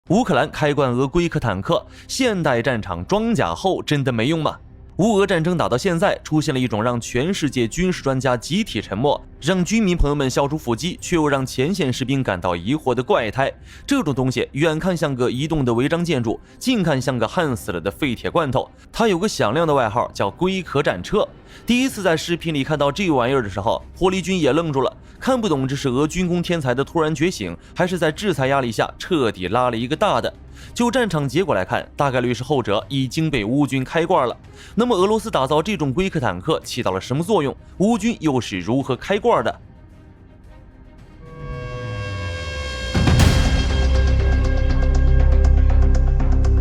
乌克兰开罐俄龟壳坦克，现代战场装甲后真的没用吗？乌俄战争打到现在，出现了一种让全世界军事专家集体沉默，让居民朋友们笑出腹肌，却又让前线士兵感到疑惑的怪胎。这种东西远看像个移动的违章建筑，近看像个焊死了的废铁罐头。它有个响亮的外号叫龟壳战车。第一次在视频里看到这玩意儿的时候，火力军也愣住了，看不懂这是俄军工天才的突然觉醒，还是在制裁压力下彻底拉了一个大的。就战场结果来看，大概率是后者已经被乌军开罐了。那么俄罗斯打造这种龟壳坦克起到了什么作用？乌军又是如何开罐的？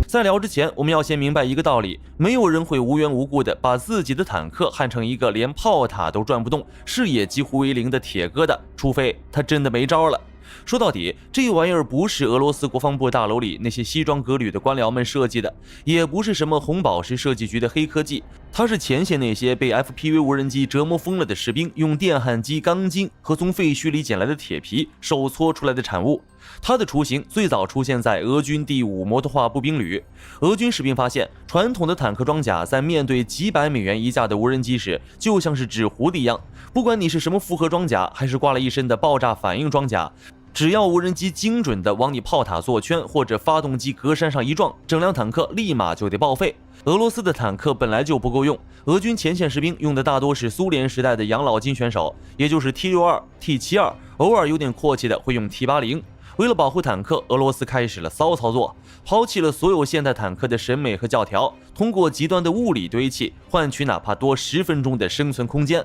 在聊之前，我们要先明白一个道理，没有人会无缘无故的把自己的坦克焊成一个连炮塔都转不动、视野几乎为零的铁疙瘩，除非他真的没招了。说到底，这玩意儿不是俄罗斯国防部大楼里那些西装革履的官僚们设计的，也不是什么红宝石设计局的黑科技，它是前线那些被 FPV 无人机折磨疯了的士兵用电焊机钢筋和从废墟里捡来的铁皮手搓出来的产物。它的雏形最早出现在俄军第5摩托化步兵旅。俄军士兵发现，传统的坦克装甲在面对几百美元一架的无人机时，就像是纸糊的一样，不管你是什么复合装甲，还是挂了一身的爆炸反应装甲，只要无人机精准地往你炮塔做圈，或者发动机格栅上一撞，整辆坦克立马就得报废。俄罗斯的坦克本来就不够用，俄军前线士兵用的大多是苏联时代的养老金选手，也就是 T62、T72， 偶尔有点阔气的会用 T80。为了保护坦克，俄罗斯开始了骚操作，抛弃了所有现代坦克的审美和教条，通过极端的物理堆砌换取哪怕多10分钟的生存空间。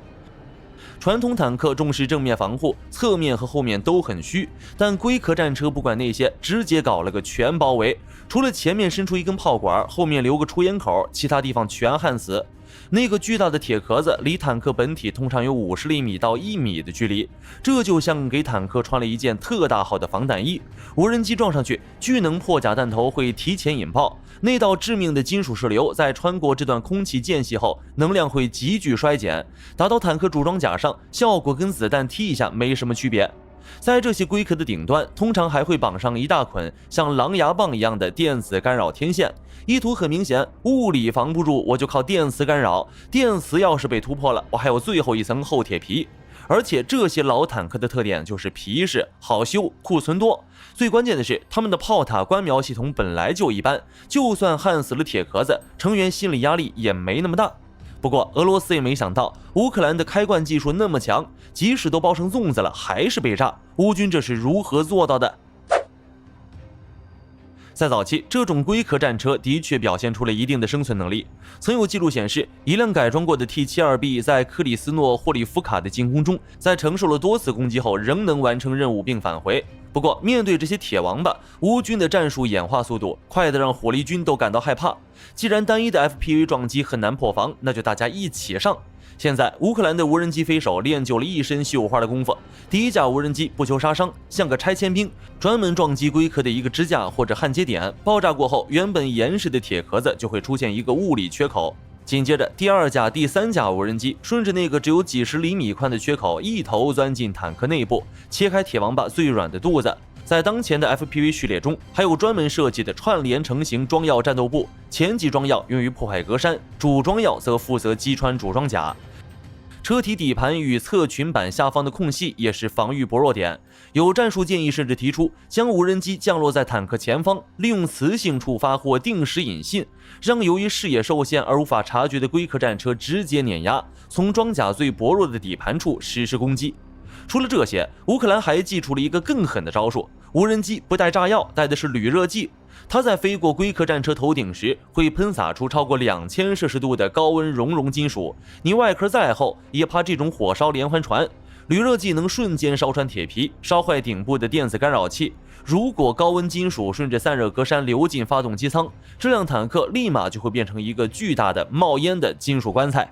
传统坦克重视正面防护，侧面和后面都很虚，但龟壳战车不管那些，直接搞了个全包围，除了前面伸出一根炮管，后面留个出烟口，其他地方全焊死。那个巨大的铁壳子离坦克本体通常有50厘米到1米的距离，这就像给坦克穿了一件特大号的防弹衣。无人机撞上去，巨能破甲弹头会提前引爆，那道致命的金属射流在穿过这段空气间隙后，能量会急剧衰减，打到坦克主装甲上，效果跟子弹踢一下没什么区别。在这些龟壳的顶端，通常还会绑上一大捆像狼牙棒一样的电子干扰天线，意图很明显，物理防不住，我就靠电磁干扰，电磁要是被突破了，我还有最后一层厚铁皮。而且这些老坦克的特点就是皮实、好修、库存多，最关键的是他们的炮塔观瞄系统本来就一般，就算焊死了铁壳子，成员心理压力也没那么大。不过俄罗斯也没想到乌克兰的开罐技术那么强，即使都包成粽子了还是被炸，乌军这是如何做到的？在早期，这种龟壳战车的确表现出了一定的生存能力。曾有记录显示，一辆改装过的 T72B 在克里斯诺霍利夫卡的进攻中，在承受了多次攻击后，仍能完成任务并返回。不过，面对这些铁王八，乌军的战术演化速度快得让火力军都感到害怕。既然单一的 FPV 撞击很难破防，那就大家一起上。现在乌克兰的无人机飞手练就了一身绣花的功夫，第一架无人机不求杀伤，像个拆迁兵，专门撞击龟壳的一个支架或者焊接点，爆炸过后，原本严实的铁壳子就会出现一个物理缺口。紧接着第2架、第3架无人机顺着那个只有几十厘米宽的缺口，一头钻进坦克内部，切开铁王八最软的肚子。在当前的 FPV 序列中，还有专门设计的串联成型装药战斗部，前级装药用于破坏格栅，主装药则负责击穿主装甲。车体底盘与侧裙板下方的空隙也是防御薄弱点。有战术建议甚至提出，将无人机降落在坦克前方，利用磁性触发或定时引信，让由于视野受限而无法察觉的龟壳战车直接碾压，从装甲最薄弱的底盘处实施攻击。除了这些，乌克兰还祭出了一个更狠的招数，无人机不带炸药，带的是铝热剂。它在飞过龟壳战车头顶时，会喷洒出超过2000摄氏度的高温熔融金属，你外壳再厚，也怕这种火烧连环船。铝热剂能瞬间烧穿铁皮，烧坏顶部的电子干扰器。如果高温金属顺着散热格栅流进发动机舱，这辆坦克立马就会变成一个巨大的冒烟的金属棺材。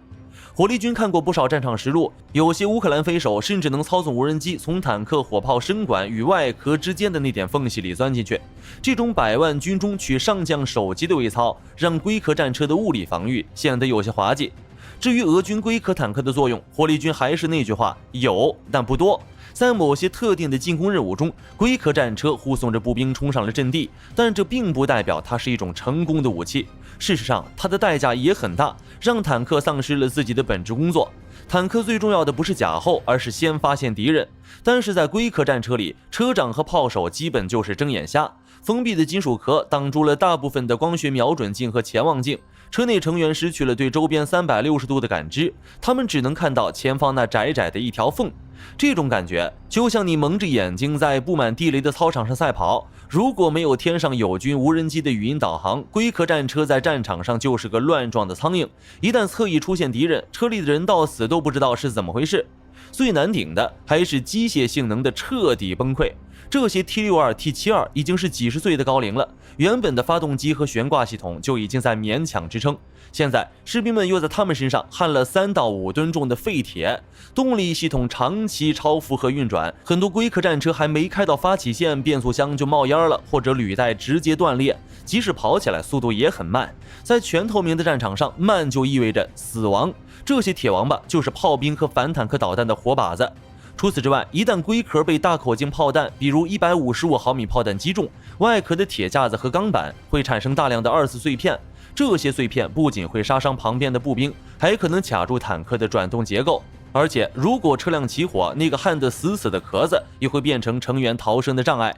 火力军看过不少战场实录，有些乌克兰飞手甚至能操纵无人机从坦克火炮身管与外壳之间的那点缝隙里钻进去。这种百万军中取上将首级的微操，让龟壳战车的物理防御显得有些滑稽。至于俄军龟壳坦克的作用，火力军还是那句话，有但不多。在某些特定的进攻任务中，龟壳战车护送着步兵冲上了阵地，但这并不代表它是一种成功的武器。事实上，它的代价也很大，让坦克丧失了自己的本职工作。坦克最重要的不是甲后，而是先发现敌人。但是在龟壳战车里，车长和炮手基本就是睁眼瞎。封闭的金属壳挡住了大部分的光学瞄准镜和潜望镜，车内成员失去了对周边360度的感知，他们只能看到前方那窄窄的一条缝。这种感觉就像你蒙着眼睛在布满地雷的操场上赛跑，如果没有天上友军无人机的语音导航，龟壳战车在战场上就是个乱撞的苍蝇，一旦侧翼出现敌人，车里的人到死都不知道是怎么回事。最难顶的还是机械性能的彻底崩溃。这些 T62、T72 已经是几十岁的高龄了，原本的发动机和悬挂系统就已经在勉强支撑，现在士兵们又在他们身上焊了3到5吨重的废铁，动力系统长期超负荷运转，很多龟壳战车还没开到发起线，变速箱就冒烟了，或者履带直接断裂，即使跑起来速度也很慢。在全透明的战场上，慢就意味着死亡，这些铁王八就是炮兵和反坦克导弹的活靶子。除此之外，一旦龟壳被大口径炮弹，比如155毫米炮弹击中，外壳的铁架子和钢板会产生大量的2次碎片，这些碎片不仅会杀伤旁边的步兵，还可能卡住坦克的转动结构，而且如果车辆起火，那个焊得死死的壳子也会变成成员逃生的障碍。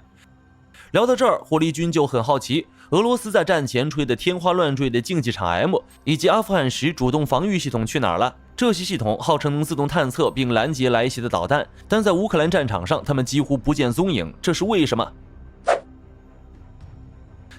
聊到这儿，火力军就很好奇，俄罗斯在战前吹得天花乱坠的竞技场 M 以及阿富汗时主动防御系统去哪儿了？这些系统号称能自动探测并拦截来袭的导弹，但在乌克兰战场上，他们几乎不见踪影，这是为什么？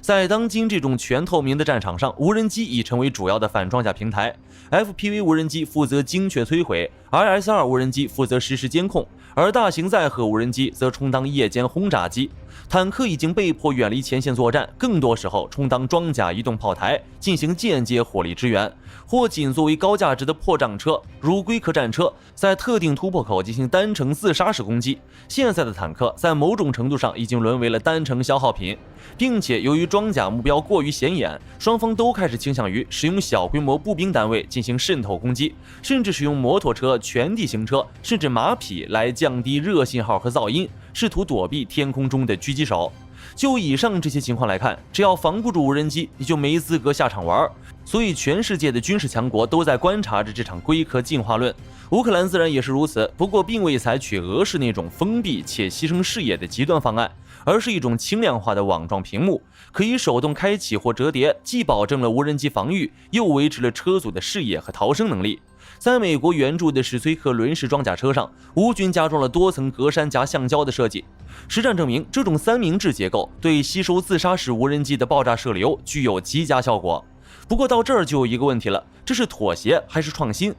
在当今这种全透明的战场上，无人机已成为主要的反装甲平台。FPV 无人机负责精确摧毁， RS-2 无人机负责实时监控，而大型载荷无人机则充当夜间轰炸机。坦克已经被迫远离前线作战，更多时候充当装甲移动炮台，进行间接火力支援，或仅作为高价值的破障车，如龟壳战车，在特定突破口进行单程自杀式攻击。现在的坦克在某种程度上已经沦为了单程消耗品，并且由于装甲目标过于显眼，双方都开始倾向于使用小规模步兵单位进行渗透攻击，甚至使用摩托车、全地形车甚至马匹来降低热信号和噪音，试图躲避天空中的狙击手。就以上这些情况来看，只要防不住无人机，你就没资格下场玩。所以全世界的军事强国都在观察着这场龟壳进化论。乌克兰自然也是如此，不过并未采取俄式那种封闭且牺牲视野的极端方案，而是一种轻量化的网状屏幕，可以手动开启或折叠，既保证了无人机防御，又维持了车组的视野和逃生能力。在美国援助的史崔克轮式装甲车上，乌军加装了多层格栅夹橡胶的设计。实战证明，这种三明治结构对吸收自杀式无人机的爆炸射流具有极佳效果。不过到这儿就有一个问题了，这是妥协还是创新？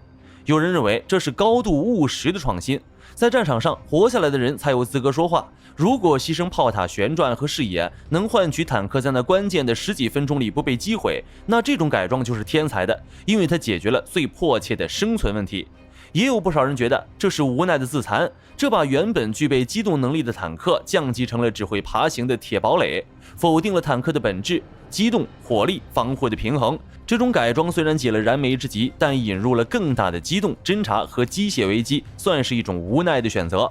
有人认为这是高度务实的创新，在战场上活下来的人才有资格说话。如果牺牲炮塔旋转和视野能换取坦克在那关键的10几分钟里不被击毁，那这种改装就是天才的，因为它解决了最迫切的生存问题。也有不少人觉得这是无奈的自残，这把原本具备机动能力的坦克降级成了只会爬行的铁堡垒，否定了坦克的本质——机动、火力、防护的平衡。这种改装虽然解了燃眉之急，但引入了更大的机动、侦察和机械危机，算是一种无奈的选择。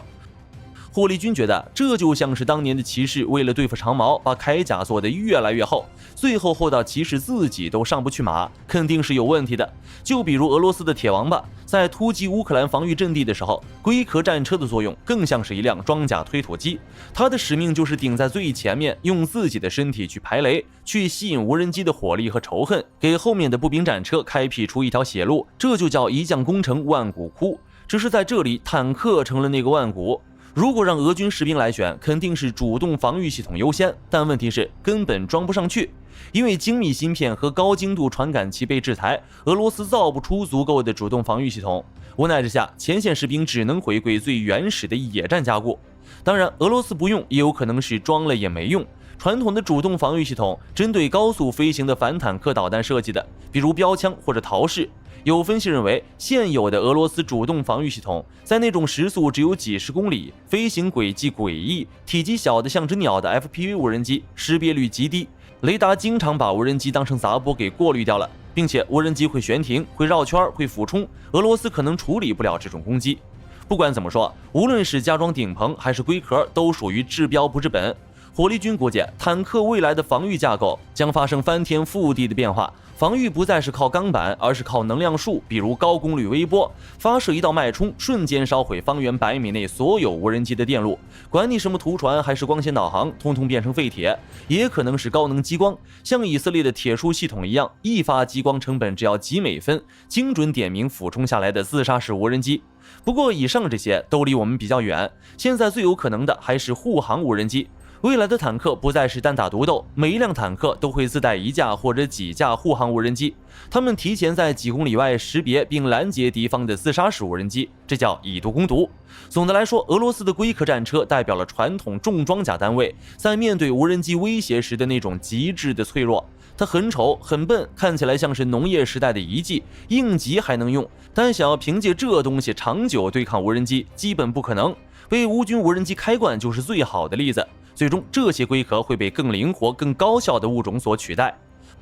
霍利军觉得这就像是当年的骑士为了对付长矛，把铠甲做得越来越厚，最后厚到骑士自己都上不去马，肯定是有问题的。就比如俄罗斯的铁王八在突击乌克兰防御阵地的时候，龟壳战车的作用更像是一辆装甲推土机，它的使命就是顶在最前面，用自己的身体去排雷，去吸引无人机的火力和仇恨，给后面的步兵战车开辟出一条血路。这就叫一将功成万骨枯，只是在这里坦克成了那个万骨。如果让俄军士兵来选，肯定是主动防御系统优先，但问题是根本装不上去，因为精密芯片和高精度传感器被制裁，俄罗斯造不出足够的主动防御系统。无奈之下，前线士兵只能回归最原始的野战加固。当然，俄罗斯不用，也有可能是装了也没用。传统的主动防御系统针对高速飞行的反坦克导弹设计的，比如标枪或者陶式。有分析认为，现有的俄罗斯主动防御系统在那种时速只有几十公里、飞行轨迹诡异、体积小的像只鸟的 FPV 无人机识别率极低，雷达经常把无人机当成杂波给过滤掉了，并且无人机会悬停、会绕圈、会俯冲，俄罗斯可能处理不了这种攻击。不管怎么说，无论是加装顶棚还是龟壳，都属于治标不治本。火力军估计，坦克未来的防御架构将发生翻天覆地的变化，防御不再是靠钢板，而是靠能量树，比如高功率微波，发射一道脉冲，瞬间烧毁方圆100米内所有无人机的电路，管你什么图传还是光纤导航，通通变成废铁。也可能是高能激光，像以色列的铁树系统一样，一发激光成本只要几美分，精准点名俯冲下来的自杀式无人机。不过以上这些都离我们比较远，现在最有可能的还是护航无人机。未来的坦克不再是单打独斗，每一辆坦克都会自带1架或者几架护航无人机，他们提前在几公里外识别并拦截敌方的自杀式无人机，这叫以毒攻毒。总的来说，俄罗斯的龟壳战车代表了传统重装甲单位在面对无人机威胁时的那种极致的脆弱。它很丑很笨，看起来像是农业时代的遗迹，应急还能用，但想要凭借这东西长久对抗无人机基本不可能。被乌军无人机开罐就是最好的例子，最终这些龟壳会被更灵活更高效的物种所取代。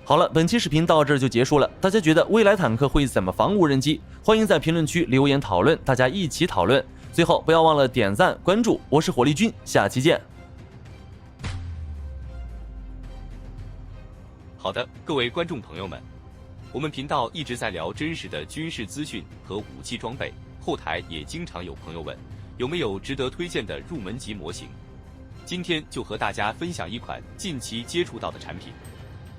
好了，本期视频到这儿就结束了，大家觉得未来坦克会怎么防无人机？欢迎在评论区留言讨论，大家一起讨论。最后不要忘了点赞关注，我是火力军，下期见。好的，各位观众朋友们，我们频道一直在聊真实的军事资讯和武器装备，后台也经常有朋友问，有没有值得推荐的入门级模型？今天就和大家分享一款近期接触到的产品。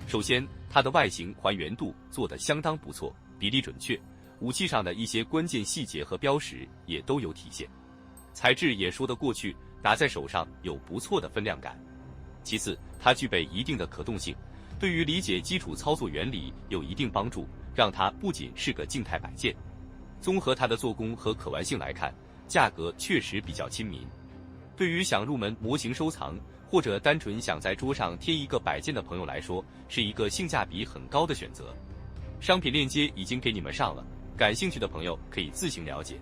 首先，它的外形还原度做得相当不错，比例准确，武器上的一些关键细节和标识也都有体现，材质也说得过去，打在手上有不错的分量感。其次，它具备一定的可动性，对于理解基础操作原理有一定帮助，让它不仅是个静态摆件。综合它的做工和可玩性来看，价格确实比较亲民。对于想入门模型收藏，或者单纯想在桌上贴一个摆件的朋友来说，是一个性价比很高的选择。商品链接已经给你们上了，感兴趣的朋友可以自行了解。